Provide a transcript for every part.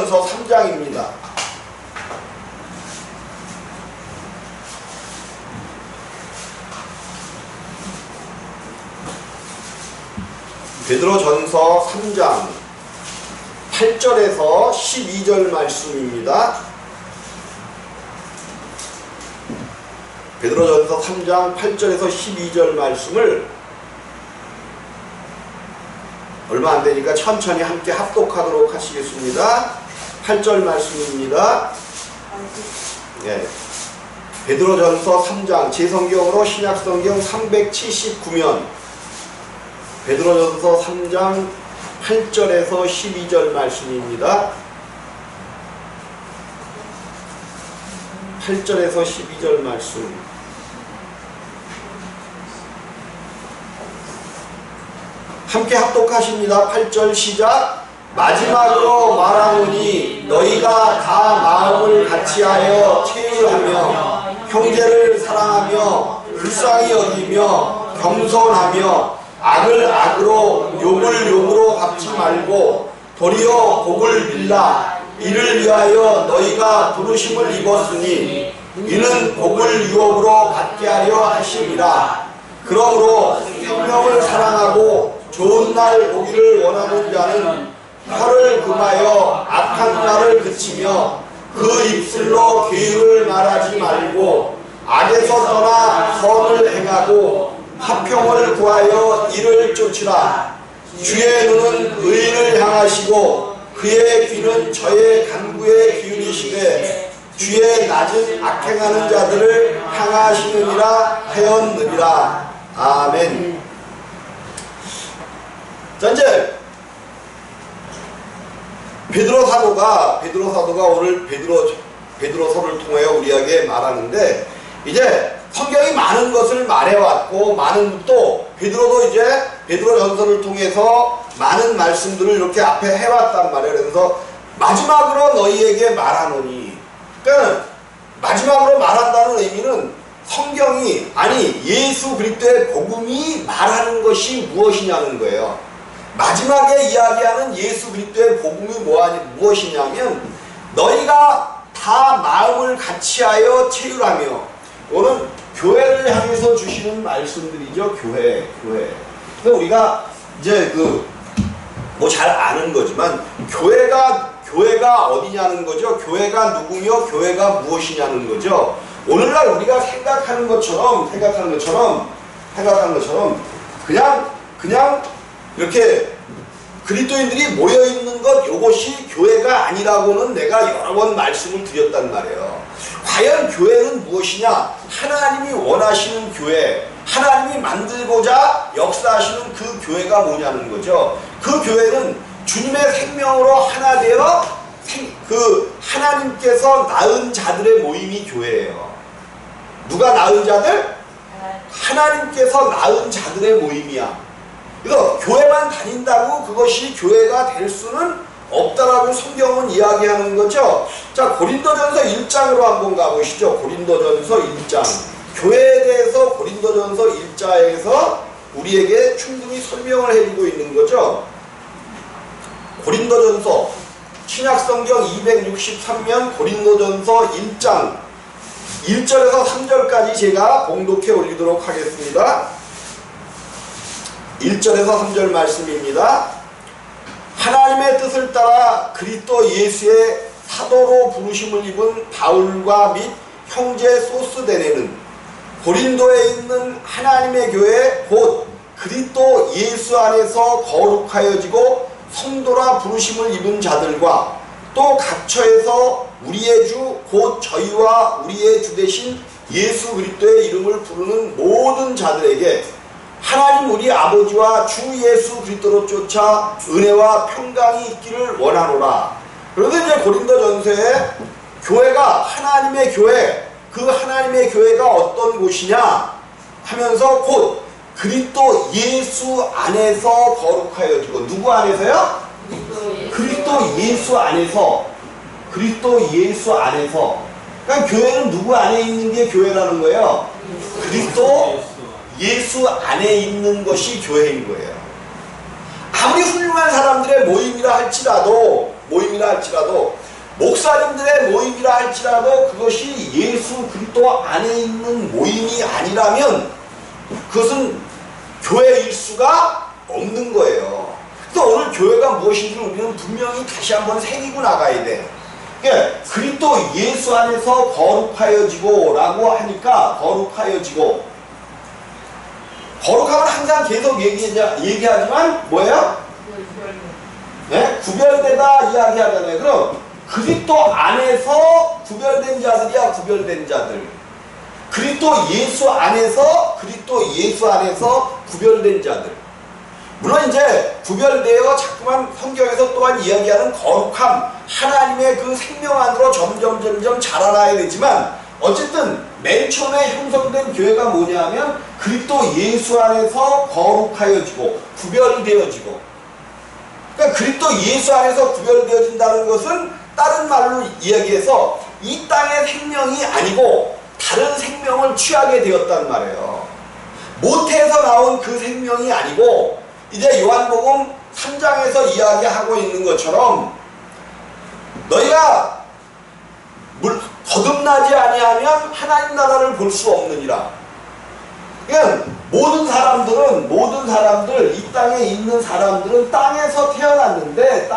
베드로전서 3장입니다. 베드로전서 3장 8절에서 12절 말씀입니다. 베드로전서 3장 8절에서 12절 말씀을 얼마 안 되니까 천천히 함께 합독하도록 하시겠습니다. 8절 말씀입니다. 예. 베드로전서 3장 제성경으로 신약성경 379면 베드로전서 3장 8절에서 12절 말씀입니다. 8절에서 12절 말씀. 함께 합독하십니다. 8절 시작. 마지막으로 말하노니 너희가 다 마음을 같이하여 체휼하며 형제를 사랑하며 불쌍히 여기며 겸손하며 악을 악으로 욕을 욕으로 갚지 말고 도리어 복을 빌라. 이를 위하여 너희가 부르심을 입었으니 이는 복을 유업으로 받게 하려 하심이라. 그러므로 생명을 사랑하고 좋은 날 보기를 원하는 자는 혀를 금하여 악한 말을 그치며 그 입술로 계율을 말하지 말고 악에서 떠나 선을 행하고 화평을 구하여 이를 쫓으라. 주의 눈은 의인을 향하시고 그의 귀는 저의 간구에 기울이시되 주의 낮은 악행하는 자들을 향하시느니라 하였느니라. 아멘. 자, 이제 베드로 사도가 오늘 베드로서를 통하여 우리에게 말하는데, 이제 성경이 많은 것을 말해왔고 많은 또 베드로도 이제 베드로전서를 통해서 많은 말씀들을 이렇게 앞에 해왔단 말이에요. 그래서 마지막으로 너희에게 말하노니, 그러니까 마지막으로 말한다는 의미는 성경이, 아니 예수 그리스도의 복음이 말하는 것이 무엇이냐는 거예요. 마지막에 이야기하는 예수 그리스도의 복음이 무엇이냐면 너희가 다 마음을 같이하여 체휼하며, 이거는 교회를 향해서 주시는 말씀들이죠. 교회. 그러니까 우리가 이제 뭐 잘 아는 거지만 교회가 어디냐는 거죠. 교회가 누구며 교회가 무엇이냐는 거죠. 오늘날 우리가 생각하는 것처럼 그냥 이렇게 그리스도인들이 모여있는 것, 요것이 교회가 아니라고는 내가 여러 번 말씀을 드렸단 말이에요. 과연 교회는 무엇이냐? 하나님이 원하시는 교회, 하나님이 만들고자 역사하시는 그 교회가 뭐냐는 거죠. 그 교회는 주님의 생명으로 하나 되어 하나님께서 낳은 자들의 모임이 교회예요. 누가 낳은 자들? 하나님께서 낳은 자들의 모임이야. 그래서 교회만 다닌다고 그것이 교회가 될 수는 없다라고 성경은 이야기하는 거죠. 자, 고린도전서 1장으로 한번 가보시죠. 고린도전서 1장. 교회에 대해서 고린도전서 1장에서 우리에게 충분히 설명을 해주고 있는 거죠. 고린도전서 신약성경 263면 고린도전서 1장 1절에서 3절까지 제가 봉독해 올리도록 하겠습니다. 1절에서 3절 말씀입니다. 하나님의 뜻을 따라 그리스도 예수의 사도로 부르심을 입은 바울과 및 형제 소스데네는 고린도에 있는 하나님의 교회 곧 그리스도 예수 안에서 거룩하여지고 성도라 부르심을 입은 자들과 또 각처에서 우리의 주 곧 저희와 우리의 주 되신 예수 그리스도의 이름을 부르는 모든 자들에게 하나님 우리 아버지와 주 예수 그리스도로 쫓아 은혜와 평강이 있기를 원하노라. 그런데 이제 고린도전서에 교회가 하나님의 교회, 그 하나님의 교회가 어떤 곳이냐 하면서 곧 그리스도 예수 안에서 거룩하여지고, 누구 안에서요? 그리스도 예수 안에서. 그리스도 예수 안에서. 그러니까 교회는 누구 안에 있는 게 교회라는 거예요? 그리스도 예수 안에 있는 것이 교회인 거예요. 아무리 훌륭한 사람들의 모임이라 할지라도 모임이라 할지라도, 목사님들의 모임이라 할지라도 그것이 예수 그리스도 안에 있는 모임이 아니라면 그것은 교회일 수가 없는 거예요. 그래서 오늘 교회가 무엇인지 우리는 분명히 다시 한번 새기고 나가야 돼. 그러니까 그리스도 예수 안에서 거룩하여지고 라고 하니까 거룩하여지고, 거룩함은 항상 계속 얘기하지만 뭐예요? 네? 구별되다 이야기하잖아요. 그럼 그리스도 안에서 구별된 자들이야, 구별된 자들. 그리스도 예수 안에서 구별된 자들. 물론 이제 구별되어 자꾸만 성경에서 또한 이야기하는 거룩함, 하나님의 그 생명 안으로 점점 자라나야 되지만, 어쨌든 맨 처음에 형성된 교회가 뭐냐면 그리스도 예수 안에서 거룩하여지고 구별되어지고, 그러니까 그리스도 예수 안에서 구별되어진다는 것은 다른 말로 이야기해서 이 땅의 생명이 아니고 다른 생명을 취하게 되었단 말이에요. 모태에서 나온 그 생명이 아니고, 이제 요한복음 3장에서 이야기하고 있는 것처럼 너희가 거듭나지 아니하면 하나님 나라를 볼 수 없느니라. 그러니까 모든 사람들, 이 땅에 있는 사람들은 땅에서 태어났는데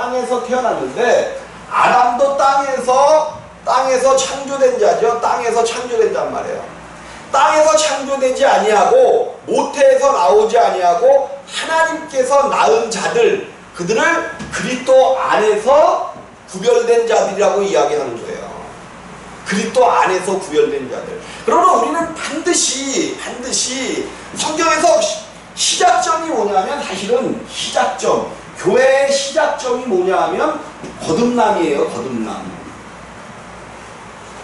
아담도 땅에서 창조된 자죠. 땅에서 창조된단 말이에요. 땅에서 창조되지 아니하고 모태에서 나오지 아니하고 하나님께서 낳은 자들, 그들을 그리스도 안에서 구별된 자들이라고 이야기하는 거예요. 그리스도 안에서 구별된 자들. 그러나 우리는 반드시 성경에서 시작점이 뭐냐면, 사실은 교회의 시작점이 뭐냐면 거듭남이에요. 거듭남.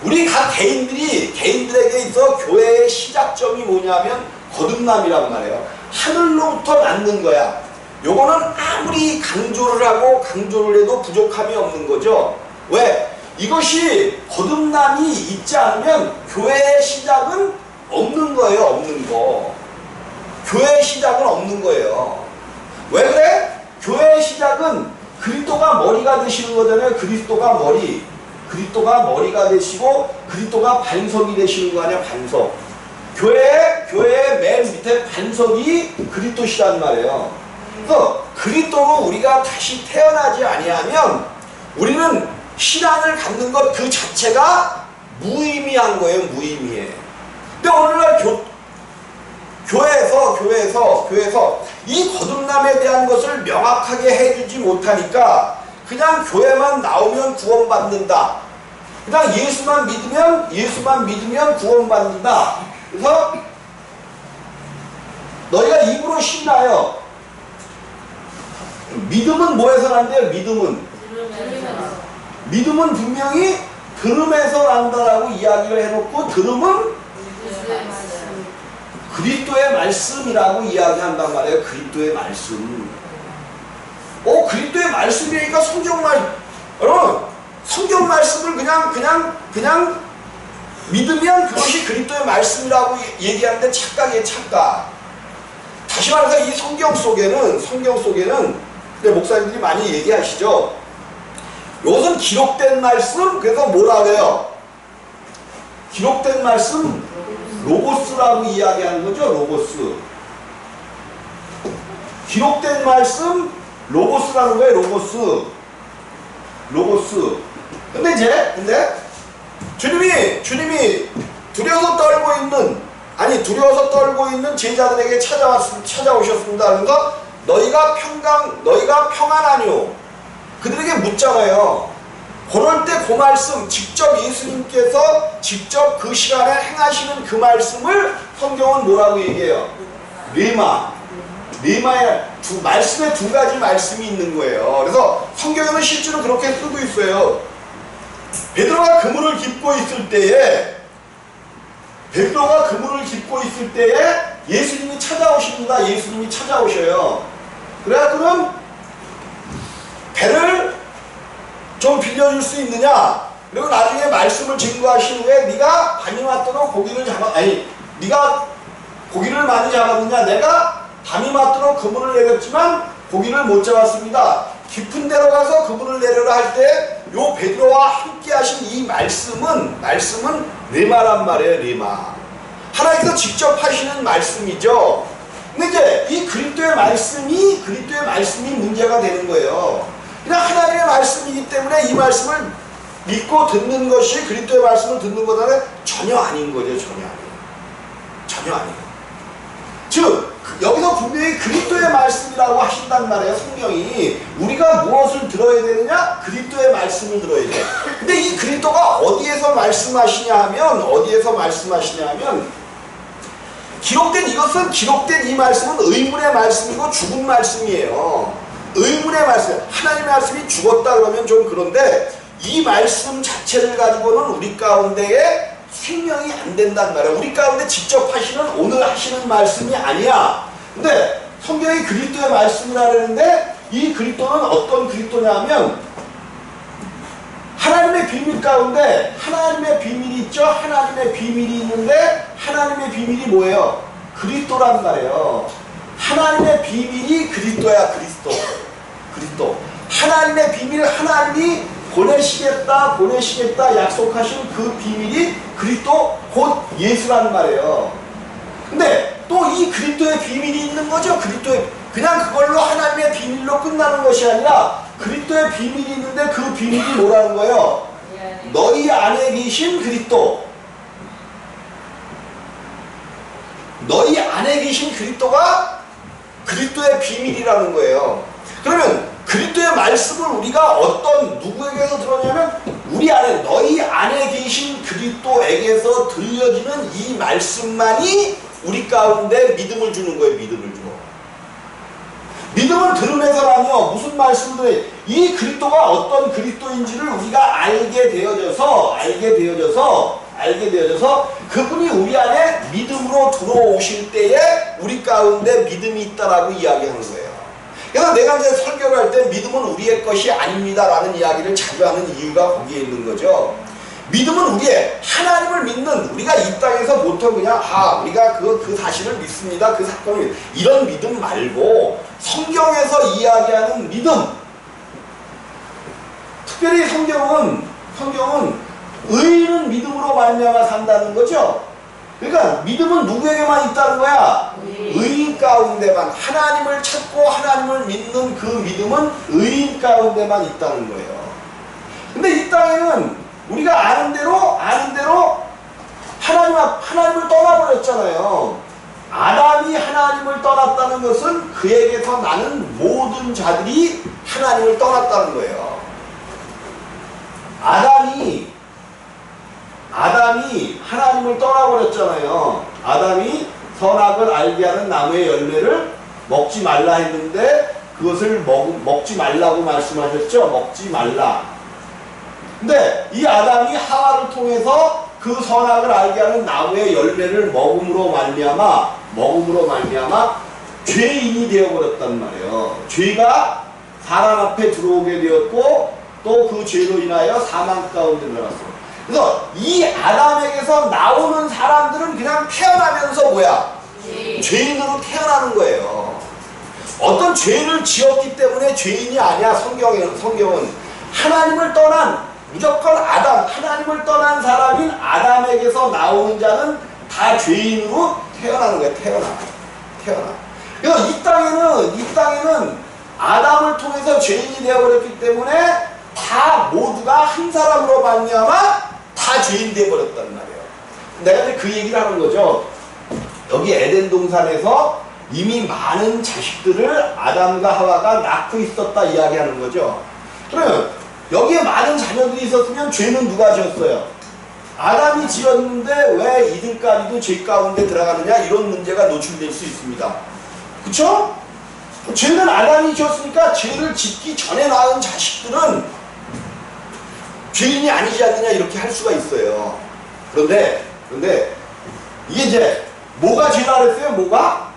우리 각 개인들에게 있어 교회의 시작점이 뭐냐면 거듭남이란 말이에요. 하늘로부터 낳는 거야. 요거는 아무리 강조를 해도 부족함이 없는 거죠. 왜? 이것이 거듭남이 있지 않으면 교회의 시작은 없는 거예요. 없는 거. 교회의 시작은 없는 거예요. 왜 그래? 교회의 시작은 그리스도가 머리가 되시는 거잖아요. 그리스도가 머리가 되시고 그리스도가 반석이 되시는 거 아니야. 반석. 교회의 맨 밑에 반석이 그리스도시란 말이에요. 그래서 그리스도로 우리가 다시 태어나지 아니하면 우리는 신앙을 갖는 것 그 자체가 무의미한 거예요. 무의미해. 근데 오늘날 교회에서 이 거듭남에 대한 것을 명확하게 해주지 못하니까 그냥 교회만 나오면 구원받는다. 그냥 예수만 믿으면 구원받는다. 그래서 너희가 입으로 신나요. 믿음은 뭐에서 난대요? 믿음은 분명히 들음에서 난다라고 이야기를 해놓고, 들음은 그리스도의 말씀이라고 이야기한단 말이에요. 그리스도의 말씀. 그리스도의 말씀이니까 여러분, 성경 말씀을 그냥 믿으면 그것이 그리스도의 말씀이라고 얘기하는데 착각이에요. 착각. 다시 말해서 이 성경 속에는 근데 목사님들이 많이 얘기하시죠. 이것은 기록된 말씀, 그래서 뭐라 그래요? 기록된 말씀, 로고스라고 이야기하는 거죠. 로고스. 기록된 말씀, 로고스라는 거예요. 로고스. 근데 주님이 두려워서 떨고 있는 제자들에게 찾아오셨습니다. 그러니까 너희가 평안하뇨. 그들에게 묻잖아요. 그럴 때 그 말씀, 직접 예수님께서 직접 그 시간에 행하시는 그 말씀을 성경은 뭐라고 얘기해요? 레마의 말씀에 두 가지 말씀이 있는 거예요. 그래서 성경에는 실제로 그렇게 쓰고 있어요. 베드로가 그물을 깁고 있을 때에 예수님이 찾아오십니다. 예수님이 찾아오셔요. 그럼 배를 좀 빌려줄 수 있느냐? 그리고 나중에 말씀을 증거하신 후에 네가 밤이 맞도록 네가 고기를 많이 잡았느냐? 내가 밤이 맞도록 그물을 내렸지만 고기를 못 잡았습니다. 깊은 데로 가서 그분을 내려라 할 때 요 베드로와 함께 하신 이 말씀은 레마란 말이에요. 레마. 하나님께서 직접 하시는 말씀이죠. 근데 이제 이 그리스도의 말씀이 문제가 되는 거예요. 그냥 하나님의 말씀이기 때문에 이 말씀을 믿고 듣는 것이 그리스도의 말씀을 듣는 것은 전혀 아닌 거죠. 전혀 아니에요. 즉 여기서 분명히 그리스도의 말씀이라고 하신단 말이에요. 성경이. 우리가 무엇을 들어야 되느냐? 그리스도의 말씀을 들어야 돼. 근데 이 그리스도가 어디에서 말씀하시냐 하면 기록된 이 말씀은 의문의 말씀이고 죽은 말씀이에요. 의문의 말씀. 하나님의 말씀이 죽었다 그러면 좀 그런데 이 말씀 자체를 가지고는 우리 가운데에 생명이 안 된단 말이야. 우리 가운데 직접 하시는 오늘 하시는 말씀이 아니야. 근데 성경이 그리스도의 말씀이라 그러는데 이 그리스도는 어떤 그리스도냐면 하나님의 비밀 가운데 하나님의 비밀이 있죠. 하나님의 비밀이 있는데 하나님의 비밀이 뭐예요? 그리스도란 말이에요. 하나님의 비밀이 그리스도야. 그리스도. 하나님의 비밀, 하나님이 보내시겠다 약속하신 그 비밀이 그리스도 곧 예수라는 말이에요. 근데 또 이 그리스도의 비밀이 있는 거죠. 그냥 그걸로 하나님의 비밀로 끝나는 것이 아니라 그리스도의 비밀이 있는데 그 비밀이 뭐라는 거예요? 너희 안에 계신 그리스도. 너희 안에 계신 그리스도가 그리스도의 비밀이라는 거예요. 그러면 그리스도의 말씀을 우리가 누구에게서 들었냐면 우리 안에 너희 안에 계신 그리스도에게서 들려지는 이 말씀만이 우리 가운데 믿음을 주는 거예요. 믿음을 들으면서라뇨. 무슨 말씀을 이 그리스도가 어떤 그리스도인지를 우리가 알게 되어져서 그분이 우리 안에 믿음으로 들어오실 때에 우리 가운데 믿음이 있다라고 이야기하는 거예요. 그래서 내가 이제 설교를 할 때 믿음은 우리의 것이 아닙니다 라는 이야기를 자주 하는 이유가 거기에 있는 거죠. 믿음은 우리의 하나님을 믿는 우리가 이 땅에서 보통 그냥 우리가 그 사실을 믿습니다. 그 사건을 이런 믿음 말고 성경에서 이야기하는 믿음. 특별히 성경은 의인은 믿음으로 말미암아 산다는 거죠. 그러니까 믿음은 누구에게만 있다는 거야? 의인 가운데만. 하나님을 찾고 하나님을 믿는 그 믿음은 의인 가운데만 있다는 거예요. 근데 이 땅에는 우리가 아는 대로 하나님을 떠나버렸잖아요. 아담이 하나님을 떠났다는 것은 그에게서 나는 모든 자들이 하나님을 떠났다는 거예요. 아담이 하나님을 떠나버렸잖아요. 아담이 선악을 알게 하는 나무의 열매를 먹지 말라 했는데 그것을 먹지 말라고 말씀하셨죠. 먹지 말라. 근데 이 아담이 하와를 통해서 그 선악을 알게 하는 나무의 열매를 먹음으로 말미암아 죄인이 되어버렸단 말이에요. 죄가 사람 앞에 들어오게 되었고 또 그 죄로 인하여 사망 가운데 들어갔어. 그래서 이 아담에게서 나오는 사람들은 그냥 태어나면서 죄인으로 태어나는 거예요. 어떤 죄를 지었기 때문에 죄인이 아니야. 성경은 하나님을 떠난 무조건 하나님을 떠난 사람인 아담에게서 나오는 자는 다 죄인으로 태어나는 거야. 태어나. 그래서 이 땅에는 아담을 통해서 죄인이 되어버렸기 때문에 다 모두가 한 사람으로 말미암아 다 죄인 되어버렸단 말이에요. 내가 이제 그 얘기를 하는 거죠. 여기 에덴 동산에서 이미 많은 자식들을 아담과 하와가 낳고 있었다 이야기하는 거죠. 그러면 여기에 많은 자녀들이 있었으면 죄는 누가 지었어요? 아담이 지었는데 왜 이들까지도 죄 가운데 들어가느냐 이런 문제가 노출될 수 있습니다. 그쵸? 죄는 아담이 지었으니까 죄를 짓기 전에 낳은 자식들은 죄인이 아니지 않느냐 이렇게 할 수가 있어요. 그런데 이게 이제 뭐가 죄라 그랬어요? 뭐가?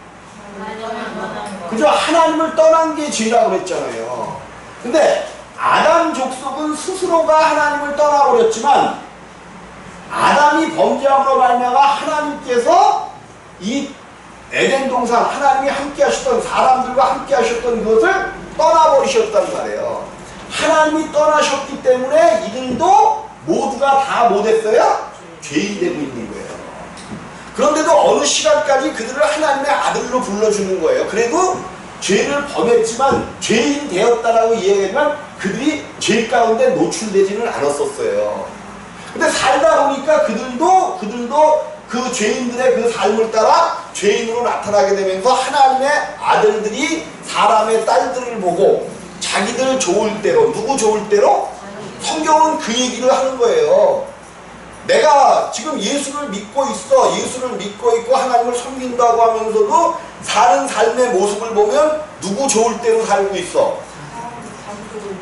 그죠? 하나님을 떠난 게 죄라고 그랬잖아요. 근데 아담 족속은 스스로가 하나님을 떠나버렸지만 아담이 범죄함으로 말미암아 하나님께서 이 에덴 동산 하나님이 함께 하셨던 사람들과 함께 하셨던 그것을 떠나버리셨단 말이에요. 하나님이 떠나셨기 때문에 이들도 모두가 다 못했어요? 죄인이 되고 있는 거예요. 그런데도 어느 시간까지 그들을 하나님의 아들로 불러주는 거예요. 그래도 죄를 범했지만 죄인 되었다라고 이야기하지만 그들이 죄 가운데 노출되지는 않았었어요. 근데 살다 보니까 그들도 그 죄인들의 그 삶을 따라 죄인으로 나타나게 되면서 하나님의 아들들이 사람의 딸들을 보고 자기들 좋을 대로, 누구 좋을 대로? 성경은 그 얘기를 하는 거예요. 내가 지금 예수를 믿고 있어. 예수를 믿고 있고 하나님을 섬긴다고 하면서도 사는 삶의 모습을 보면 누구 좋을 대로 살고 있어?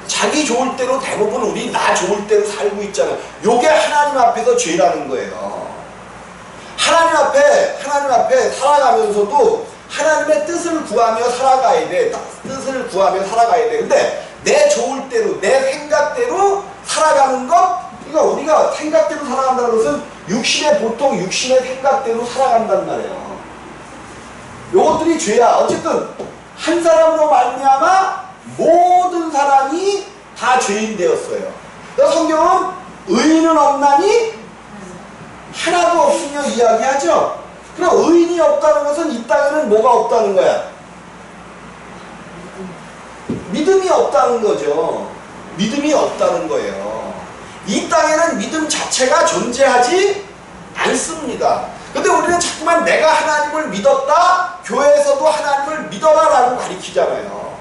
자기 좋을 대로 대부분 우리 나 좋을 대로 살고 있잖아요. 요게 하나님 앞에서 죄라는 거예요. 하나님 앞에 살아가면서도 하나님의 뜻을 구하며 살아가야 돼. 뜻을 구하며 살아가야 돼. 근데 내 좋을 대로, 내 생각대로 살아가는 것, 그러니까 우리가 생각대로 살아간다는 것은 보통 육신의 생각대로 살아간단 말이에요. 요것들이 죄야. 어쨌든 한 사람으로 말미암아 모든 사람이 다 죄인 되었어요. 그래서 성경은 의인은 없나니 하나도 없으며 이야기하죠. 그럼 의인이 없다는 것은 이 땅에는 뭐가 없다는 거야? 믿음이 없다는 거죠. 믿음이 없다는 거예요. 이 땅에는 믿음 자체가 존재하지 않습니다. 근데 우리는 자꾸만 내가 하나님을 믿었다, 교회에서도 하나님을 믿어라 라고 가리키잖아요.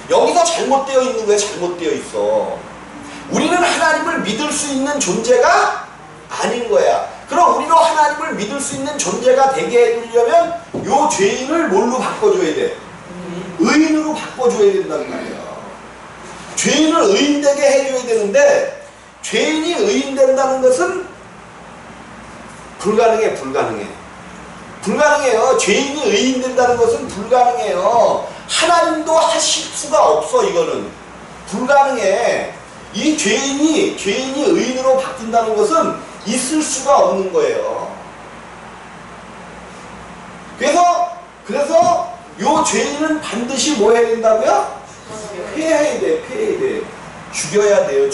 여기서 잘못되어 있는 거예요. 잘못되어 있어. 우리는 하나님을 믿을 수 있는 존재가 아닌 거야. 그럼 우리도 하나님을 믿을 수 있는 존재가 되게 해주려면 요 죄인을 뭘로 바꿔줘야 돼? 의인으로 바꿔줘야 된다는 말이야. 죄인을 의인되게 해줘야 되는데 죄인이 의인된다는 것은 불가능해요. 죄인이 의인된다는 것은 불가능해요. 하나님도 하실 수가 없어. 이거는 불가능해. 이 죄인이 의인으로 바뀐다는 것은 있을 수가 없는 거예요. 그래서 요 죄인은 반드시 뭐 해야 된다고요? 피해야 돼. 죽여야 돼요.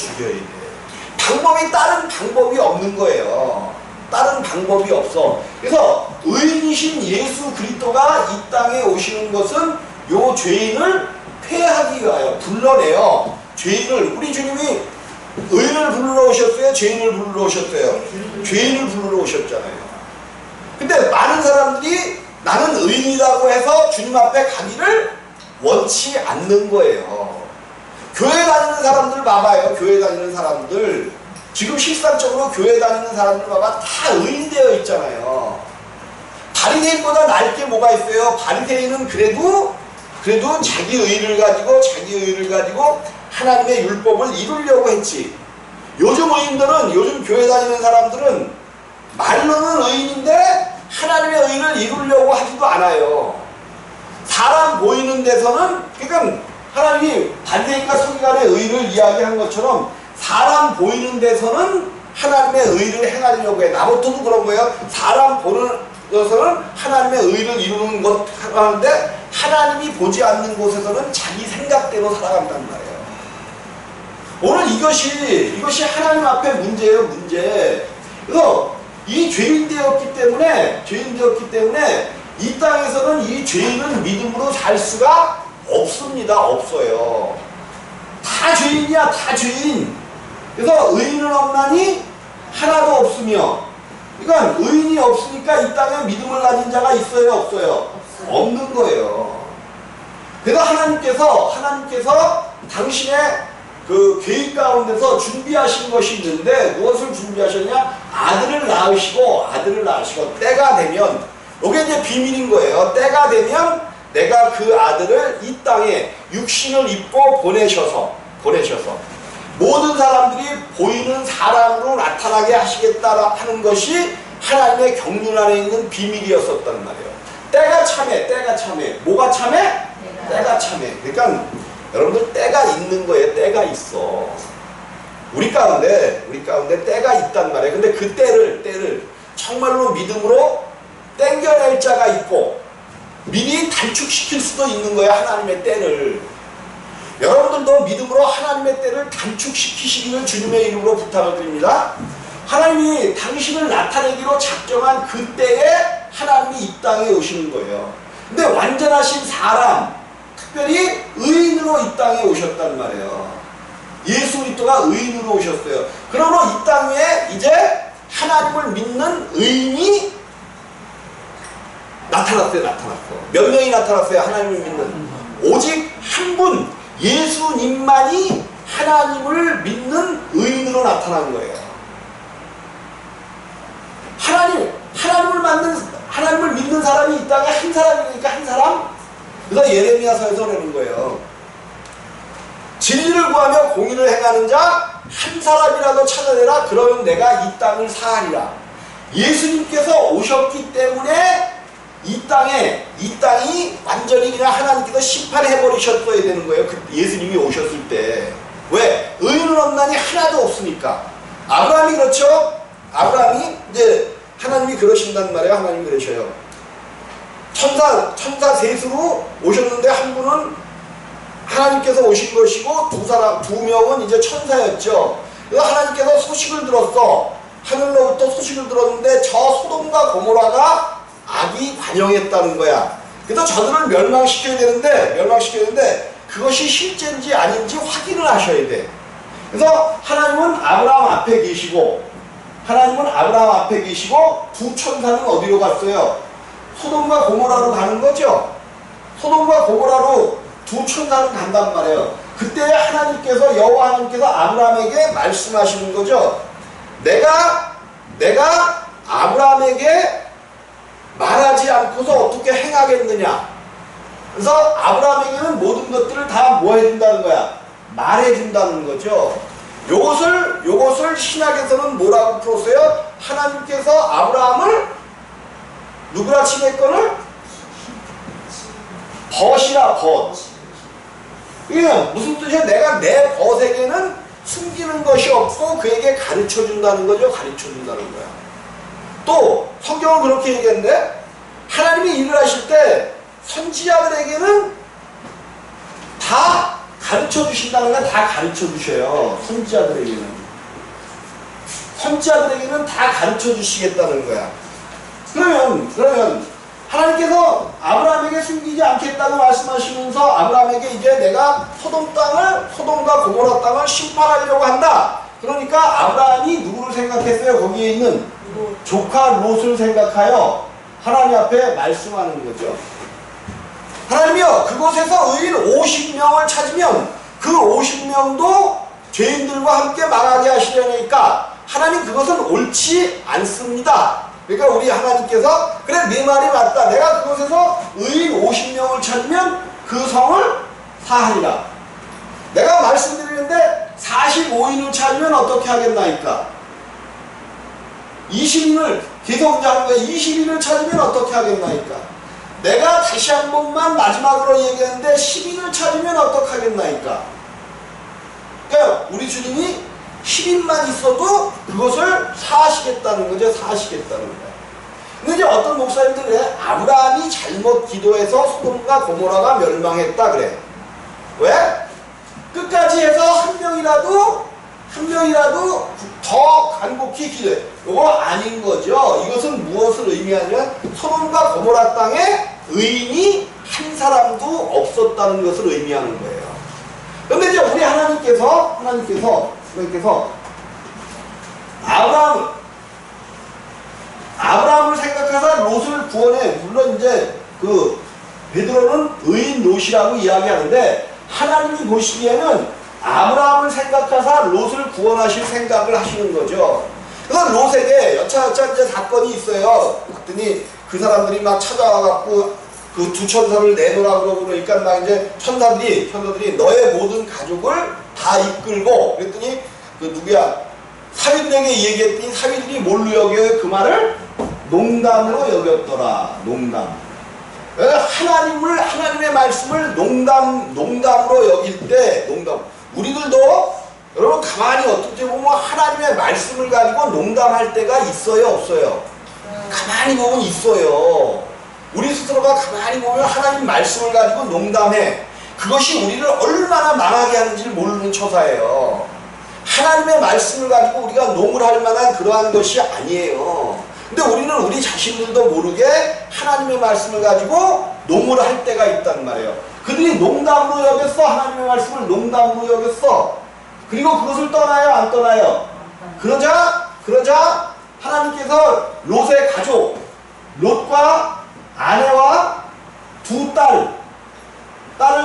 다른 방법이 없는 거예요. 다른 방법이 없어. 그래서 의인이신 예수 그리스도가 이 땅에 오시는 것은 요 죄인을 폐하기 위하여 불러내요. 우리 주님이 의인을 불러 오셨어요? 죄인을 불러 오셨어요? 죄인을 불러 오셨잖아요. 근데 많은 사람들이 나는 의인이라고 해서 주님 앞에 가기를 원치 않는 거예요. 교회 다니는 사람들 봐봐요. 교회 다니는 사람들 지금 실상적으로 교회 다니는 사람들 봐봐. 다 의인되어 있잖아요. 바리새인보다 나을 게 뭐가 있어요? 바리새인은 그래도 자기 의를 가지고 하나님의 율법을 이루려고 했지. 요즘 교회 다니는 사람들은 말로는 의인인데 하나님의 의를 이루려고 하지도 않아요. 사람 보이는 데서는, 그러니까 하나님이 바리새인과 서기관의 의를 이야기한 것처럼 사람 보이는 데서는 하나님의 의를 행하려고 해. 나부터도 그런 거예요. 사람 보는 데서는 하나님의 의를 이루는 것 하는데 하나님이 보지 않는 곳에서는 자기 생각대로 살아간단 말이에요. 오늘 이것이 하나님 앞에 문제예요. 문제. 그래서 이 죄인 되었기 때문에 이 땅에서는 이 죄인은 믿음으로 살 수가 없습니다. 없어요. 다 죄인이야. 다 죄인. 그래서 의인은 없나니 하나도 없으며, 그러니까 의인이 없으니까 이 땅에 믿음을 가진 자가 있어요? 없어요? 없는 거예요. 그래서 하나님께서 당신의 그 계획 가운데서 준비하신 것이 있는데 무엇을 준비하셨냐? 아들을 낳으시고 때가 되면, 이게 이제 비밀인 거예요. 때가 되면 내가 그 아들을 이 땅에 육신을 입고 보내셔서 모든 사람들이 보이는 사람으로 나타나게 하시겠다 하는 것이 하나님의 경륜 안에 있는 비밀이었었단 말이에요. 때가 참해. 뭐가 참해? 때가 참해. 그러니까 여러분들 때가 있는 거예요. 때가 있어. 우리 가운데 때가 있단 말이에요. 근데 그 때를 정말로 믿음으로 땡겨낼 자가 있고 미리 단축시킬 수도 있는 거예요. 하나님의 때를. 여러분들도 믿음으로 하나님의 때를 단축시키시기를 주님의 이름으로 부탁을 드립니다. 하나님이 당신을 나타내기로 작정한 그때에 하나님이 이 땅에 오시는 거예요. 근데 완전하신 사람, 특별히 의인으로 이 땅에 오셨단 말이에요. 예수 그리스도가 의인으로 오셨어요. 그러므로 이 땅 위에 이제 하나님을 믿는 의인이 나타났어요. 몇 명이 나타났어요? 하나님을 믿는. 오직 한 분, 예수님만이 하나님을 믿는 의인으로 나타난 거예요. 하나님을 믿는 사람이 이 땅에 한 사람이니까 한 사람? 그래서 예레미야서에서 그러는 거예요. 진리를 구하며 공의를 행하는 자 한 사람이라도 찾아내라. 그러면 내가 이 땅을 사하리라. 예수님께서 오셨기 때문에 이 땅이 완전히 그냥 하나님께서 심판해버리셨어야 되는 거예요. 예수님이 오셨을 때. 왜? 의인은 없나니 하나도 없으니까. 아브라함이 그렇죠? 아브라함이 이제 하나님이 그러신단 말이에요. 하나님이 그러셔요. 천사 셋으로 오셨는데 한 분은 하나님께서 오신 것이고 두 명은 이제 천사였죠. 그래서 하나님께서 소식을 들었어. 하늘로부터 소식을 들었는데 저 소돔과 고모라가 악이 관영했다는 거야. 그래서 저들을 멸망시켜야 되는데 그것이 실제인지 아닌지 확인을 하셔야 돼. 그래서 하나님은 아브라함 앞에 계시고 두 천사는 어디로 갔어요? 소돔과 고모라로 가는 거죠. 소돔과 고모라로 두 천사는 간단 말이에요. 그때 하나님께서 여호와 하나님께서 아브라함에게 말씀하시는 거죠. 내가 아브라함에게 말하지 않고서 어떻게 행하겠느냐. 그래서 아브라함에게는 모든 것들을 다 뭐 해준다는 거야? 말해준다는 거죠. 요것을 신약에서는 뭐라고 풀었어요? 하나님께서 아브라함을 누구라 칭했거늘? 벗이라 벗. 이게 무슨 뜻이야? 내가 내 벗에게는 숨기는 것이 없고 그에게 가르쳐준다는 거죠. 가르쳐준다는 거야. 또 성경은 그렇게 얘기했는데 하나님이 일을 하실 때 선지자들에게는 다 가르쳐주신다는 건 다 가르쳐주셔요. 선지자들에게는 다 가르쳐주시겠다는 거야. 그러면 하나님께서 아브라함에게 숨기지 않겠다고 말씀하시면서 아브라함에게 이제 내가 소돔과 고모라 땅을 심판하려고 한다. 그러니까 아브라함이 누구를 생각했어요? 거기에 있는 조카 롯을 생각하여 하나님 앞에 말씀하는 거죠. 하나님이여, 그곳에서 의인 50명을 찾으면 그 50명도 죄인들과 함께 망하게 하시려니까 하나님 그것은 옳지 않습니다. 그러니까 우리 하나님께서 그래 네 말이 맞다. 내가 그곳에서 의인 50명을 찾으면 그 성을 사하리라. 내가 말씀드리는데 45인을 찾으면 어떻게 하겠나이까? 20인을 계속 하는 거야. 20인을 찾으면 어떻게 하겠나이까? 내가 다시 한 번만 마지막으로 얘기했는데 10인을 찾으면 어떻게 하겠나이까? 그러니까 우리 주님이 10인만 있어도 그것을 사하시겠다는 거죠. 사하시겠다는 거야. 근데 이제 어떤 목사님들이 그래. 아브라함이 잘못 기도해서 소돔과 고모라가 멸망했다 그래. 왜? 끝까지 해서 한 명이라도 더 간곡히 기도해. 이거 아닌 거죠. 이것은 무엇을 의미하냐면 소돔과 고모라 땅에 의인이 한 사람도 없었다는 것을 의미하는 거예요. 그런데 이제 우리 하나님께서 아브라함을 생각하사 롯을 구원해. 물론 이제 그 베드로는 의인 롯이라고 이야기하는데 하나님이 보시기에는 아브라함을 생각하사 롯을 구원하실 생각을 하시는 거죠. 그래서 롯에게 여차여차 이제 사건이 있어요. 그랬더니 그 사람들이 막 찾아와갖고 그 두 천사를 내놓으라 그러니까 막 이제 천사들이 너의 모든 가족을 다 이끌고 그랬더니 그 누구야 사위들에게 얘기했더니 사위들이 뭘로 여겨요? 그 말을 농담으로 여겼더라. 농담. 하나님의 말씀을 농담으로 여길 때 우리들도 여러분 가만히 어떻게 보면 하나님의 말씀을 가지고 농담할 때가 있어요, 없어요? 가만히 보면 있어요. 우리 스스로가 가만히 보면 하나님 말씀을 가지고 농담해. 그것이 우리를 얼마나 망하게 하는지를 모르는 처사예요. 하나님의 말씀을 가지고 우리가 농을 할 만한 그러한 것이 아니에요. 근데 우리는 우리 자신들도 모르게 하나님의 말씀을 가지고 농을 할 때가 있단 말이에요. 그들이 농담으로 여겼어. 하나님의 말씀을 농담으로 여겼어. 그리고 그것을 떠나요, 안 떠나요? 그러자 하나님께서 롯의 가족, 롯과 아내와 두 딸을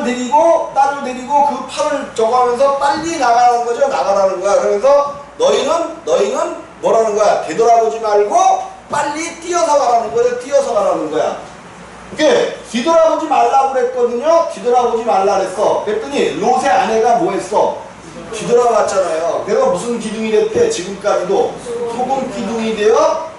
데리고 그 팔을 저거하면서 빨리 나가라는 거죠. 나가라는 거야. 그래서 너희는 뭐라는 거야? 되돌아보지 말고 빨리 뛰어서 가라는 거예요. 뛰어서 가라는 거야. 이게 뒤돌아보지 말라고 그랬거든요. 뒤돌아보지 말라 그랬어. 그랬더니 롯의 아내가 뭐 했어? 뒤돌아봤잖아요. 그래서 무슨 기둥이 됐대? 지금까지도 소금 기둥이 되어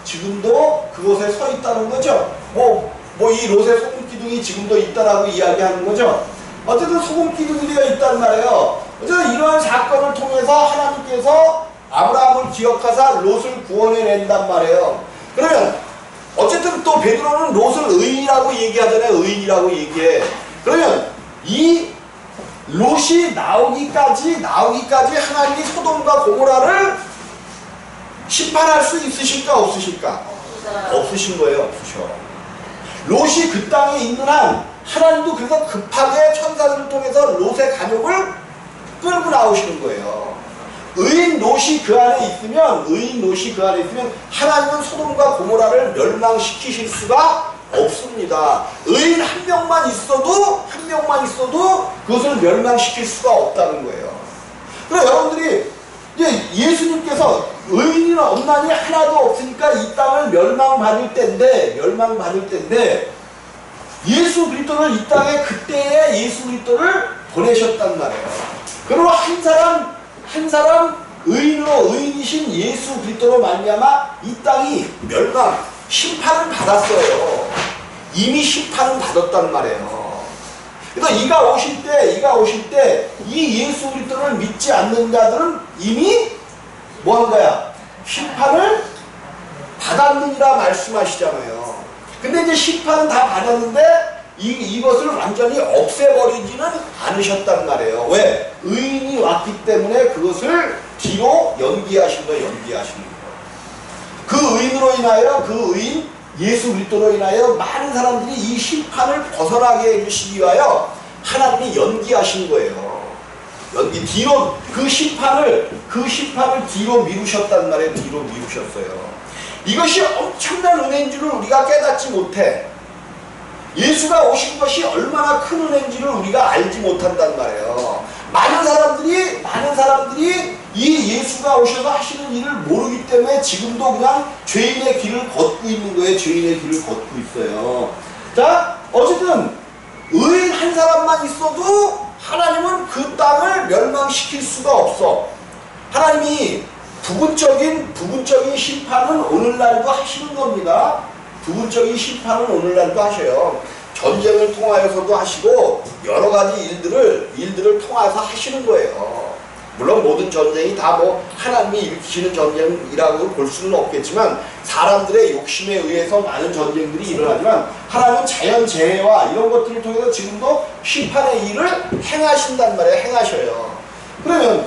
지금도 그곳에 서 있다는 거죠. 이 롯의 소금 기둥이 지금도 있다라고 이야기하는 거죠. 어쨌든 소금 기둥이 되어 있단 말이에요. 어쨌든 이러한 사건을 통해서 하나님께서 아브라함을 기억하사 롯을 구원해낸단 말이에요. 그러면 어쨌든 또 베드로는 롯을 의인이라고 얘기하잖아요. 의인이라고 얘기해. 그러면 이 롯이 나오기까지 하나님이 소돔과 고모라를 심판할 수 있으실까 없으실까? 없으신 거예요. 없으셔. 롯이 그 땅에 있는 한 하나님도 그래서 급하게 천사들을 통해서 롯의 가족을 끌고 나오시는 거예요. 의인 롯이 그 안에 있으면 하나님은 소돔과 고모라를 멸망시키실 수가 없습니다. 의인 한 명만 있어도 그것을 멸망시킬 수가 없다는 거예요. 그래서 여러분들이 이제 예수님께서 의인은 없나니 하나도 없으니까 이 땅을 멸망받을 때인데 예수 그리스도를 이 땅에 그때에 예수 그리스도를 보내셨단 말이에요. 그리고 한 사람 의인이신 예수 그리스도로 말미암아 이 땅이 심판을 받았어요. 이미 심판은 받았단 말이에요. 그래서 이가 오실 때 이 예수 그리스도를 믿지 않는 자들은 이미 뭐 한 거야? 심판을 받았느니라 말씀하시잖아요. 근데 이제 심판은 다 받았는데 이것을 완전히 없애버리지는 않으셨단 말이에요. 왜? 의인이 왔기 때문에 그것을 뒤로 연기하신 거예요. 그 의인으로 인하여 예수 그리스도로 인하여 많은 사람들이 이 심판을 벗어나게 해주시기 위하여 하나님이 연기하신 거예요. 뒤로 그 심판을 뒤로 미루셨단 말이에요. 뒤로 미루셨어요. 이것이 엄청난 은혜인 줄을 우리가 깨닫지 못해. 예수가 오신 것이 얼마나 큰 은혜인지를 우리가 알지 못한단 말이에요. 많은 사람들이 이 예수가 오셔서 하시는 일을 모르기 때문에 지금도 그냥 죄인의 길을 걷고 있는 거예요. 죄인의 길을 걷고 있어요. 자, 어쨌든 의인 한 사람만 있어도 하나님은 그 땅을 멸망시킬 수가 없어. 하나님이 부분적인 심판은 오늘날도 하시는 겁니다. 부분적인 심판은 오늘날도 하셔요. 전쟁을 통하여서도 하시고 여러 가지 일들을 통해서 하시는 거예요. 물론 모든 전쟁이 다 하나님이 일으키시는 전쟁이라고 볼 수는 없겠지만 사람들의 욕심에 의해서 많은 전쟁들이 일어나지만 하나님은 자연재해와 이런 것들을 통해서 지금도 심판의 일을 행하신단 말이에요. 행하셔요. 그러면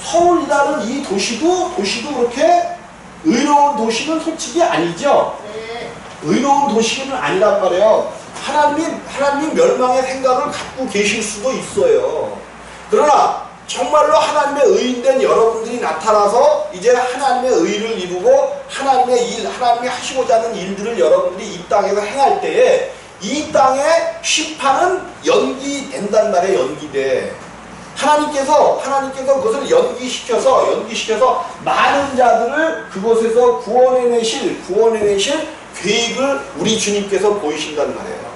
서울이라는 이 도시도 그렇게 의로운 도시는 솔직히 아니죠. 네. 의로운 도시는 아니란 말이에요. 하나님 멸망의 생각을 갖고 계실 수도 있어요. 그러나 정말로 하나님의 의인된 여러분들이 나타나서 이제 하나님의 의를 이루고 하나님이 하시고자 하는 일들을 여러분들이 이 땅에서 행할 때에 이 땅의 심판은 연기된단 말이에요. 연기돼. 하나님께서 그것을 연기시켜서 많은 자들을 그곳에서 구원해내실 계획을 우리 주님께서 보이신단 말이에요.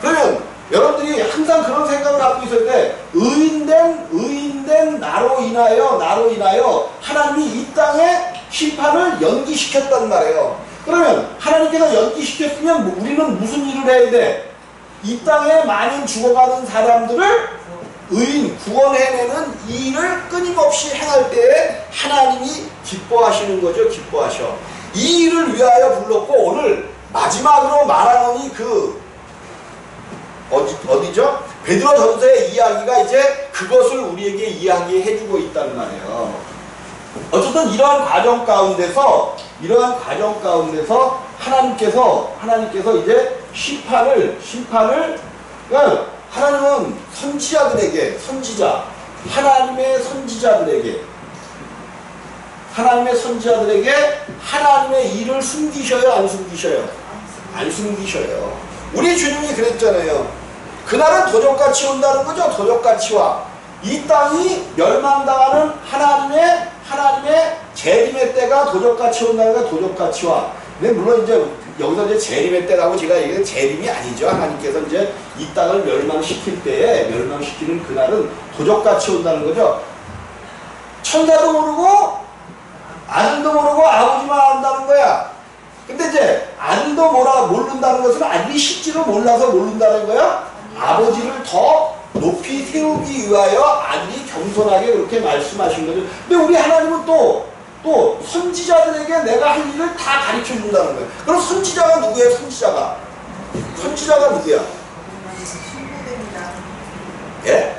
그러면 여러분들이 항상 그런 생각을 갖고 있을 때 의인된 나로 인하여 하나님이 이 땅에 심판을 연기시켰단 말이에요. 그러면 하나님께서 연기시켰으면 우리는 무슨 일을 해야 돼? 이 땅에 많은 죽어가는 사람들을 구원해내는 일을 끊임없이 행할 때에 하나님이 기뻐하시는 거죠. 기뻐하셔. 이 일을 위하여 불렀고 오늘 마지막으로 말하노니 어디죠? 베드로전서의 이야기가 이제 그것을 우리에게 이야기해주고 있다는 말이에요. 어쨌든 이러한 과정 가운데서 하나님께서 이제 심판을 하나님은 하나님의 선지자들에게 하나님의 일을 숨기셔요, 안 숨기셔요? 안 숨기셔요. 우리 주님이 그랬잖아요. 그날은 도적같이 온다는 거죠. 도적같이 와. 이 땅이 멸망당하는 하나님의 재림의 때가 도적같이 온다는 거, 도적같이 와. 근데 물론 이제 여기서 이제 재림의 때라고 제가 얘기한 재림이 아니죠. 하나님께서 이제 이 땅을 멸망시킬 때에 멸망시키는 그날은 도적같이 온다는 거죠. 천사도 모르고 아들도 모르고 아버지만 안다는 거야. 근데 이제 아들도 모른다는 것은 아들이 실제로 몰라서 모른다는 거야. 아버지를 더 높이 세우기 위하여 아들이 겸손하게 그렇게 말씀하신 거죠. 근데 우리 하나님은 또 선지자들에게 내가 할 일을 다 가르쳐 준다는 거예요. 그럼 선지자가 누구예요? 선지자가 누구야? 예?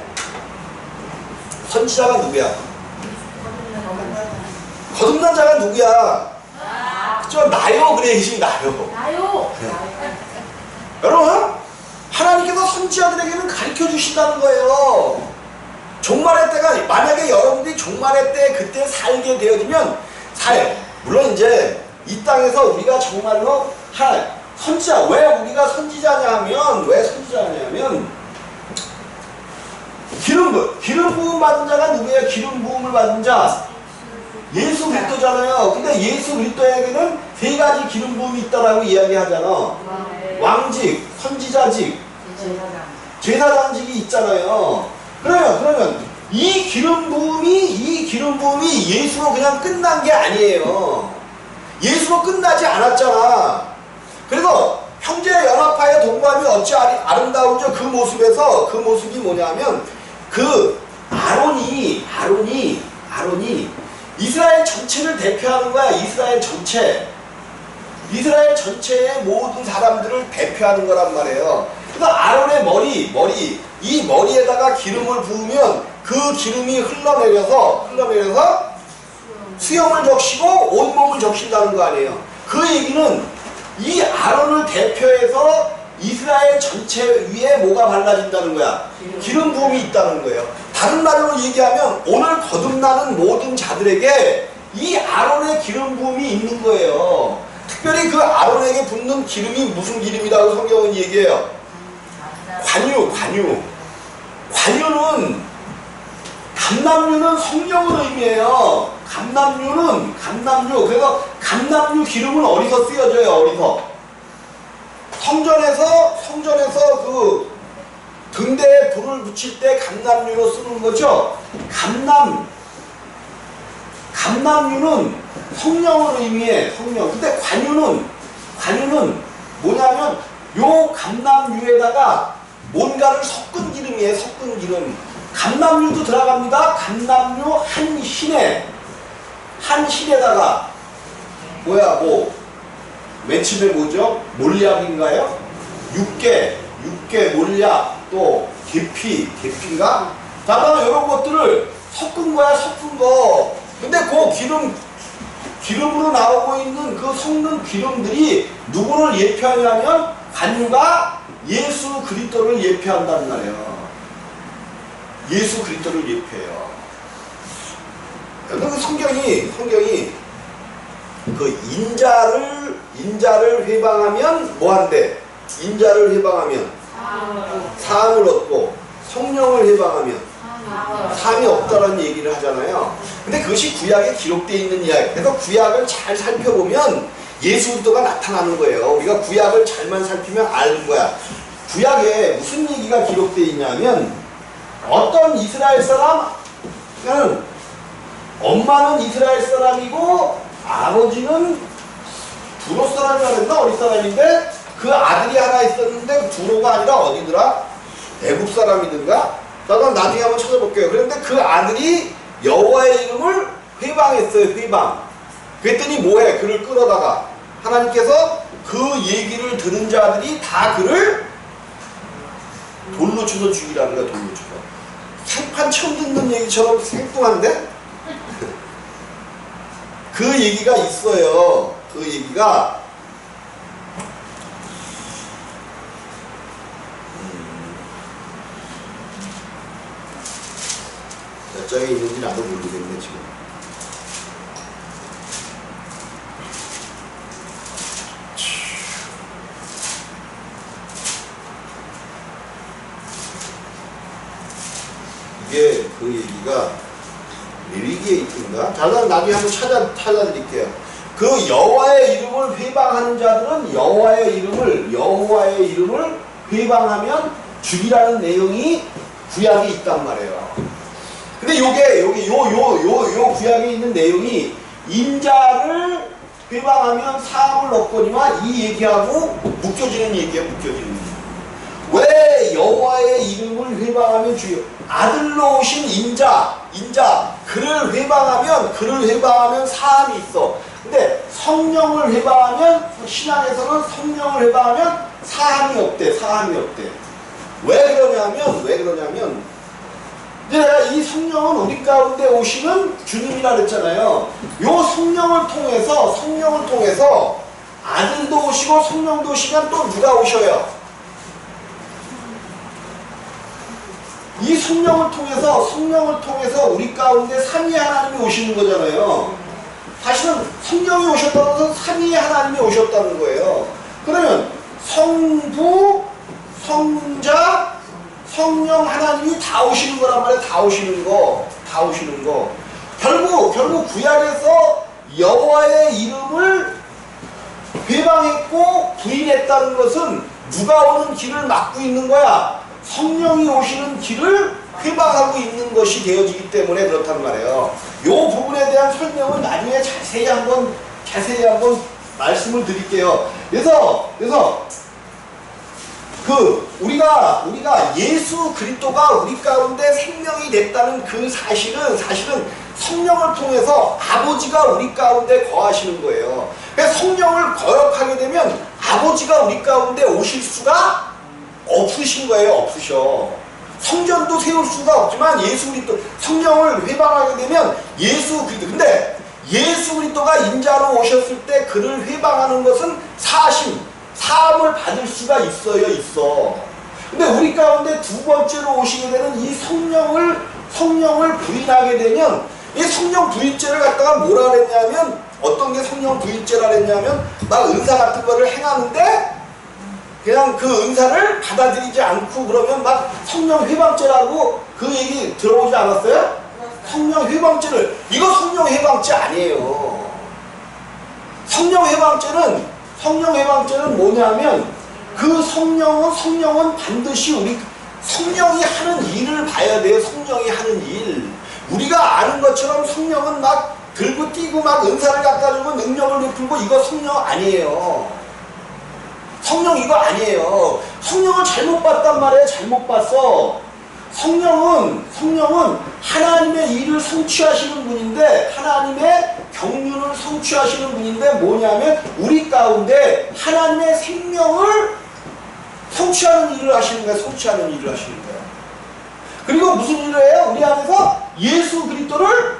선지자가 누구야? 거듭난 자가 누구야? 그죠? 나요. 그래야지, 나요. 여러분, 하나님께서 선지자들에게는 가르쳐 주신다는 거예요. 종말의 때가, 만약에 여러분들이 종말의 때 그때 살게 되어지면 물론 이제 이 땅에서 우리가 정말로 선지자, 왜 우리가 선지자냐면 기름 부음 받은 자가 누구예요? 기름 부음을 받은 자 예수 그리스도잖아요. 근데 예수 그리스도에게는 세 가지 기름 부음이 있다라고 이야기하잖아. 왕직, 선지자직, 제사장직이 있잖아요. 그러면 이 기름 부음이 예수로 그냥 끝난 게 아니에요. 예수로 끝나지 않았잖아. 그래서 형제 연합하여 동감이 어찌 아름다운지 그 모습이 뭐냐면 아론이 이스라엘 전체를 대표하는 거야. 이스라엘 전체의 모든 사람들을 대표하는 거란 말이에요. 그래서 아론의 머리 이 머리에다가 기름을 부으면 그 기름이 흘러내려서 수염을 적시고 온몸을 적신다는 거 아니에요. 그 얘기는 이 아론을 대표해서 이스라엘 전체 위에 뭐가 발라진다는 거야? 기름 부음이 있다는 거예요. 다른 말로 얘기하면 오늘 거듭나는 모든 자들에게 이 아론의 기름 부음이 있는 거예요. 특별히 그 아론에게 붓는 기름이 무슨 기름이라고 성경은 얘기해요? 감람유는 성령을 의미해요. 감람유. 그래서 감람유 기름은 어디서 쓰여져요? 어디서? 성전에서 그 등대에 불을 붙일 때 감람유로 쓰는 거죠. 감람유는 성령을 의미해. 성령. 근데 관유는 뭐냐면 요 감람유에다가 뭔가를 섞은 기름이에요. 섞은 기름. 감람유도 들어갑니다. 감람유 한 신에다가 맨 처음에 뭐죠? 몰약인가요? 육개 몰약, 또 계피인가? 다만 이런 것들을 섞은 거야. 섞은 거. 근데 그 기름으로 나오고 있는 그 섞는 기름들이 누구를 예표하냐면 관유가 예수 그리스도를 예표한다는 말이에요. 예수 그리스도를 예표해요. 그 성경이 그 인자를 회방하면 뭐한대? 인자를 회방하면 사함을 얻고 성령을 회방하면 사함이 없다라는 얘기를 하잖아요. 근데 그것이 구약에 기록되어 있는 이야기. 그래서 구약을 잘 살펴보면 예수 그리스도가 나타나는 거예요. 우리가 구약을 잘만 살피면 아는 거야. 구약에 무슨 얘기가 기록되어 있냐면 어떤 이스라엘 사람은 엄마는 이스라엘 사람이고 아버지는 두로 사람이라 그랬나? 어디 사람인데 그 아들이 하나 있었는데 두로가 아니라 어디더라? 애굽 사람이든가? 나중에 한번 찾아볼게요. 그런데 그 아들이 여호와의 이름을 회방했어요. 회방. 그랬더니 뭐해? 그를 끌어다가 하나님께서 그 얘기를 들은 자들이 다 그를 돌로 쳐서 죽이라는 거야. 돌로 쳐서. 생판 처음 듣는 얘기처럼 생뚱한데? 그 얘기가 있어요. 그 얘기가 몇 장에 있는지 나도 모르겠네 지금. 이게 그 얘기가 레위기에이트인가? 나중에 한번 찾아드릴게요. 그 여호와의 이름을 회방하는 자들은 여호와의 이름을 회방하면 죽이라는 내용이 구약에 있단 말이에요. 근데 요 구약에 있는 내용이 인자를 회방하면 사함을 얻거니와 이 얘기하고 묶여지는 얘기야. 왜 여호와의 이름을 회방하면 죽여? 아들로 오신 인자 그를 회방하면 사함이 있어. 근데 성령을 회방하면, 신앙에서는 성령을 회방하면 사함이 없대. 왜 그러냐면 이제 이 성령은 우리 가운데 오시는 주님이라 그랬잖아요. 요 성령을 통해서 아들도 오시고 성령도 오시면 또 누가 오셔요? 이 성령을 통해서 우리 가운데 삼위 하나님이 오시는 거잖아요. 사실은 성령이 오셨다는 것은 삼위 하나님이 오셨다는 거예요. 그러면 성부, 성자, 성령 하나님이 다 오시는 거란 말이에요. 다 오시는 거. 결국 구약에서 여호와의 이름을 회방했고 부인했다는 것은 누가 오는 길을 막고 있는 거야? 성령이 오시는 길을 회방하고 있는 것이 되어지기 때문에 그렇단 말이에요. 이 부분에 대한 설명은 나중에 자세히 한번 말씀을 드릴게요. 그래서 우리가 예수 그리스도가 우리 가운데 생명이 됐다는 그 사실은 성령을 통해서 아버지가 우리 가운데 거하시는 거예요. 그래서 성령을 거역하게 되면 아버지가 우리 가운데 오실 수가 없으신 거예요. 없으셔. 성전도 세울 수가 없지만 예수 그리스도 성령을 회방하게 되면 예수 그리스도. 근데 예수 그리스도가 인자로 오셨을 때 그를 회방하는 것은 사함을 받을 수가 있어. 근데 우리 가운데 두 번째로 오시게 되는 이 성령을 부인하게 되면 이 성령 부인죄를 갖다가 뭐라 그랬냐면, 어떤 게 성령 부인죄라 그랬냐면 막 은사 같은 거를 행하는데 그냥 그 은사를 받아들이지 않고 그러면 막 성령 회방죄라고 그 얘기 들어보지 않았어요? 성령 회방죄를, 이거 성령 회방죄 아니에요. 성령 회방죄는 뭐냐면 그 성령은 반드시 성령이 하는 일을 봐야 돼요. 성령이 하는 일. 우리가 아는 것처럼 성령은 막 들고 뛰고 막 은사를 갖다 주고 능력을 베풀고 이거 성령 아니에요. 성령 이거 아니에요. 성령을 잘못 봤단 말이에요. 잘못 봤어. 성령은 하나님의 일을 성취하시는 분인데, 하나님의 경륜을 성취하시는 분인데 뭐냐면 우리 가운데 하나님의 생명을 성취하는 일을 하시는 거예요. 그리고 무슨 일을 해요? 우리 안에서 예수 그리스도를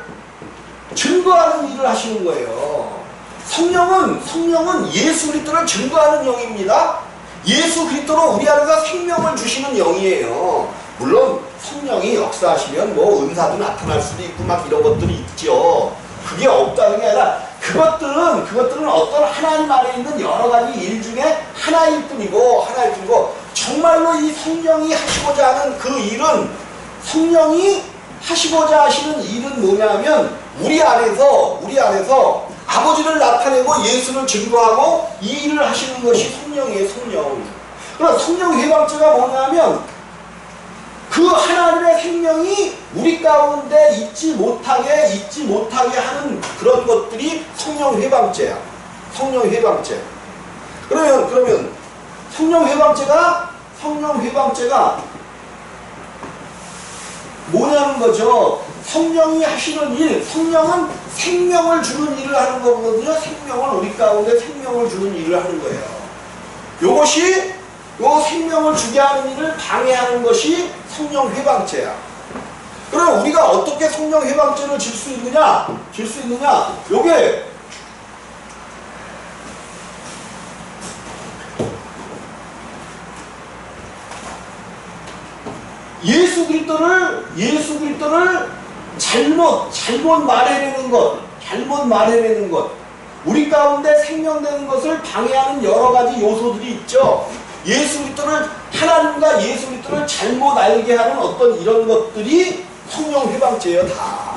증거하는 일을 하시는 거예요. 성령은 예수 그리스도를 증거하는 영입니다. 예수 그리스도로 우리 안에서 생명을 주시는 영이에요. 물론 성령이 역사하시면 뭐 은사도 나타날 수도 있고 막 이런 것들이 있죠. 그게 없다는 게 아니라 그것들은 어떤 하나님 안에 있는 여러 가지 일 중에 하나일 뿐이고 정말로 이 성령이 하시고자 하는 그 일은, 성령이 하시고자 하시는 일은 뭐냐면 우리 안에서 아버지를 나타내고 예수를 증거하고 이 일을 하시는 것이 성령이에요. 그럼 성령 회방죄가 뭐냐면 그 하나님의 생명이 우리 가운데 있지 못하게 하는 그런 것들이 성령 회방죄야. 그러면 성령 회방죄가 뭐냐는 거죠. 성령이 하시는 일, 성령은 생명을 주는 일을 하는 거거든요. 우리 가운데 생명을 주는 일을 하는 거예요. 요것이 요 생명을 주게 하는 일을 방해하는 것이 성령 회방죄야. 그럼 우리가 어떻게 성령 회방죄를 질 수 있느냐? 요게 예수 그리스도를 잘못 말해내는 것, 우리 가운데 생명되는 것을 방해하는 여러 가지 요소들이 있죠. 예수 그리스도를, 하나님과 예수 그리스도를 잘못 알게 하는 어떤 이런 것들이 성령 회방죄예요, 다.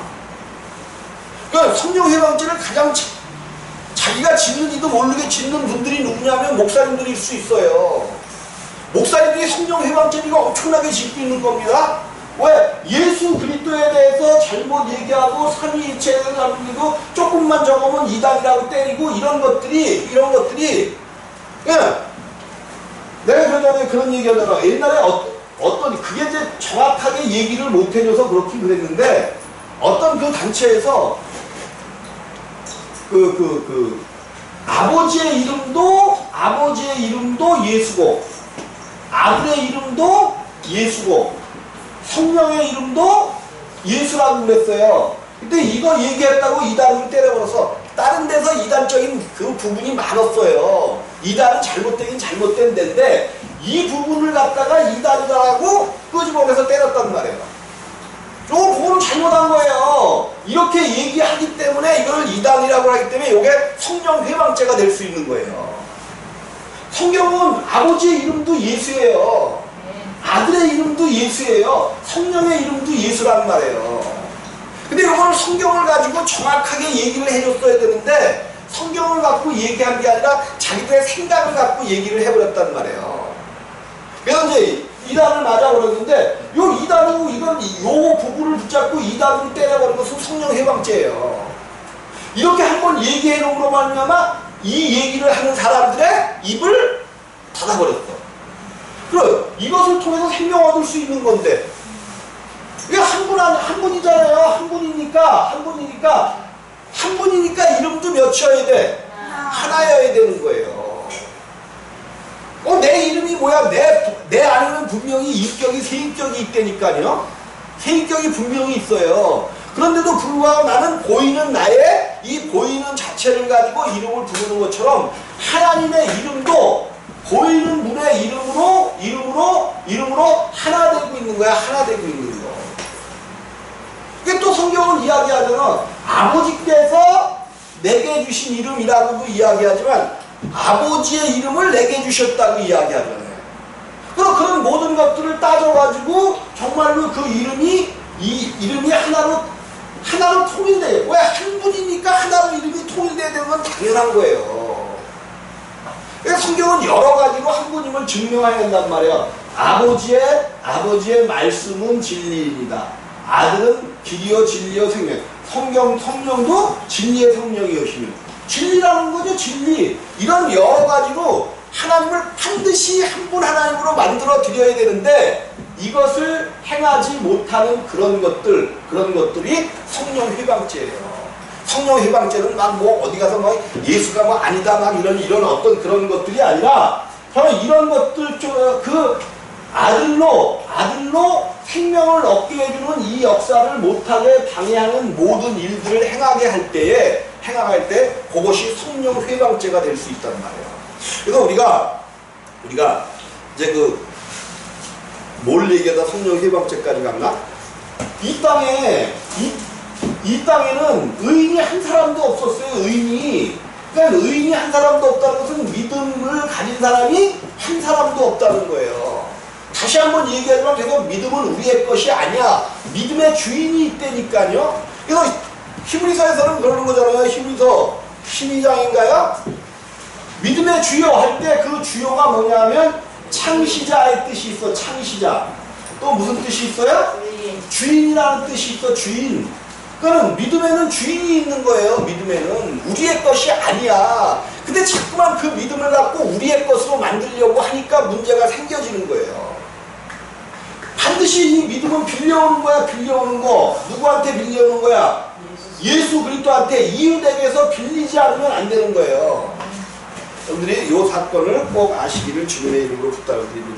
그러니까 성령 회방죄를 가장 자기가 짓는지도 모르게 짓는 분들이 누구냐면 목사님들일 수 있어요. 목사님들이 성령 회방죄가 엄청나게 짓고 있는 겁니다. 왜? 예수 그리스도에 대해서 잘못 얘기하고 삼위일체에 대해서 잘못 얘기하고 조금만 적으면 이단이라고 때리고 이런 것들이 예. 내가 그러잖아요. 그런 얘기하잖아. 옛날에 어떤 그게 이제 정확하게 얘기를 못 해줘서 그렇긴 그랬는데 어떤 그 단체에서 아버지의 이름도 예수고 아들의 이름도 예수고 성령의 이름도 예수라고 그랬어요. 근데 이거 얘기했다고 이단으로 때려버려서 다른 데서 이단적인 그 부분이 많았어요. 이단은 잘못되긴 잘못된 데인데 이 부분을 갖다가 이단이라고 끄집어내서 때렸단 말이에요. 그거는 잘못한 거예요. 이렇게 얘기하기 때문에 이걸 이단이라고 하기 때문에 이게 성령 회방죄가 될 수 있는 거예요. 성경은 아버지의 이름도 예수예요. 아들의 이름도 예수예요. 성령의 이름도 예수란 말이에요. 근데 이걸 성경을 가지고 정확하게 얘기를 해줬어야 되는데 성경을 갖고 얘기한 게 아니라 자기들의 생각을 갖고 얘기를 해버렸단 말이에요. 그래서 이제 이단을 맞아버렸는데 요 이단으로 요 부분을 붙잡고 이단으로 때려버린 것은 성령 회방죄예요. 이렇게 한번 얘기해 놓으로 말미암아 이 얘기를 하는 사람들의 입을 닫아버렸어. 그럼 이것을 통해서 생명 얻을 수 있는 건데 이게 한 분이잖아요. 한 분이니까 이름도 몇이어야 돼? 하나여야 되는 거예요. 내 이름이 뭐야? 내 안에는 분명히 인격이 세인격이 있다니까요. 세인격이 분명히 있어요. 그런데도 불구하고 나는 보이는 나의 이 보이는 자체를 가지고 이름을 부르는 것처럼 하나님의 이름도 보이는 분의 이름으로 하나 되고 있는 거야. 하나 되고 있는 거. 이게 또 성경은 이야기하잖아. 아버지께서 내게 주신 이름이라고도 이야기하지만 아버지의 이름을 내게 주셨다고 이야기하잖아요. 그런 모든 것들을 따져가지고 정말로 그 이름이 하나로 통일돼요. 왜? 한 분이니까 하나로 이름이 통일돼야 되는 건 당연한 거예요. 그래서 성경은 여러 가지로 한 분임을 증명해야 한단 말이야. 아버지의 말씀은 진리입니다. 아들은 길이요 진리요 생명. 성령도 진리의 성령이오시며 진리라는 거죠. 진리. 이런 여러 가지로 하나님을 반드시 한 분 하나님으로 만들어 드려야 되는데 이것을 행하지 못하는 그런 것들이 성령 회방죄예요. 성령 회방죄는 막 어디 가서 예수가 아니다 이런 어떤 그런 것들이 아니라 바로 이런 것들 그 아들로 생명을 얻게 해주는 이 역사를 못하게 방해하는 모든 일들을 행하게 할 때 그것이 성령 회방죄가 될 수 있단 말이에요. 그래서 우리가 이제 뭘 얘기하다 성령 회방죄까지 갔나? 이 땅에는 의인이 한 사람도 없었어요. 그러니까 의인이 한 사람도 없다는 것은 믿음을 가진 사람이 한 사람도 없다는 거예요. 다시 한번 얘기하지만 계속 믿음은 우리의 것이 아니야. 믿음의 주인이 있다니까요. 그래서 히브리서에서는 그러는 거잖아요. 히브리서 12장인가요? 믿음의 주요 할 때 그 주요가 뭐냐 하면 창시자의 뜻이 있어. 창시자. 또 무슨 뜻이 있어요? 주인이라는 뜻이 있어. 주인. 그러니까 믿음에는 주인이 있는 거예요. 믿음에는 우리의 것이 아니야. 근데 자꾸만 그 믿음을 갖고 우리의 것으로 만들려고 하니까 문제가 생겨지는 거예요. 반드시 이 믿음은 빌려오는 거야. 빌려오는 거. 누구한테 빌려오는 거야? 예수 그리스도한테. 이웃에게서 빌리지 않으면 안 되는 거예요. 여러분들이 이 사건을 꼭 아시기를 주님의 이름으로 부탁을 드립니다.